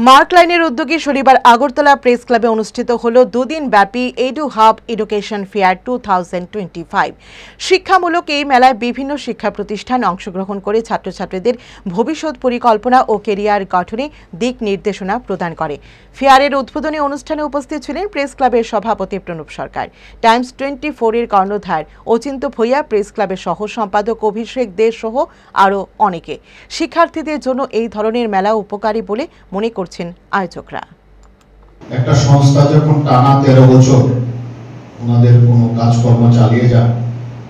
Mark লাইনের উদ্যোগে শনিবার আগরতলা প্রেস ক্লাবে অনুষ্ঠিত হল দুদিন ব্যাপী এডু হাব এডুকেশন ফেয়ার 2025। শিক্ষামূলক এই মেলায় বিভিন্ন শিক্ষা প্রতিষ্ঠান অংশগ্রহণ করে ছাত্রছাত্রীদের ভবিষ্যৎ পরিকল্পনা ও কেরিয়ার গঠনে দিক নির্দেশনা প্রদান করে। ফেয়ারের উদ্বোধনী অনুষ্ঠানে উপস্থিত ছিলেন প্রেস ক্লাবের সভাপতি প্রণব সরকার, টাইমস 24 এর কর্ণধার অচিন্ত ভূঁইয়া, প্রেস ক্লাবের সহ সম্পাদক অভিষেক দে সহ আরও অনেকে। শিক্ষার্থীদের জন্য এই ধরনের মেলা উপকারী বলে মনে করছেন আয়োজকরা। একটা সংস্থা যখন টানা 13 বছর ওনাদের কোনো কাজকর্ম চালিয়ে যায়,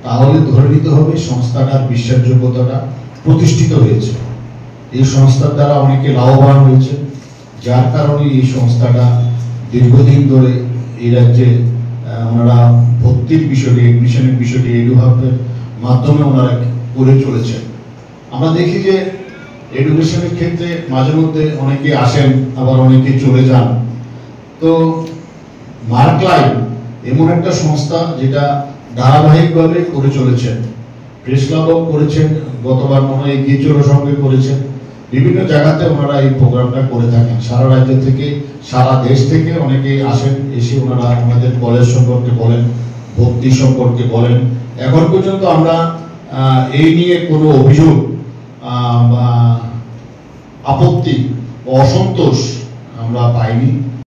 তাহলে ধরে নিতে হবে সংস্থাটার বিশ্বাসযোগ্যতাটা প্রতিষ্ঠিত হয়েছে। এই সংস্থার দ্বারা অনেকে লাভবান হয়েছে, যার কারণে এই সংস্থাটা দীর্ঘদিন ধরে এই রাজ্যে ওনারা ভর্তির বিষয়টি, এডমিশনের বিষয়টি এডু হাবের মাধ্যমে ওনারা করে চলেছেন। আমরা দেখি যে এডুকেশনের ক্ষেত্রে মাঝে মধ্যে অনেকে আসেন, আবার অনেকে চলে যান। তো মার্ক লাইন এমন একটা সংস্থা যেটা ধারাবাহিকভাবে করে চলেছেন। প্রেস ক্লাবও করেছেন, গতবার মনে হয় গিয়েচোর সঙ্গে করেছেন। বিভিন্ন জায়গাতে ওনারা এই প্রোগ্রামটা করে থাকেন। সারা রাজ্য থেকে, সারা দেশ থেকে অনেকে আসেন, এসে ওনারা আমাদের কলেজ সম্পর্কে বলেন, ভর্তি সম্পর্কে বলেন। এখন পর্যন্ত আমরা এই নিয়ে কোনো অভিযোগ বা আপত্তি, অসন্তোষ আমরা পাইনি।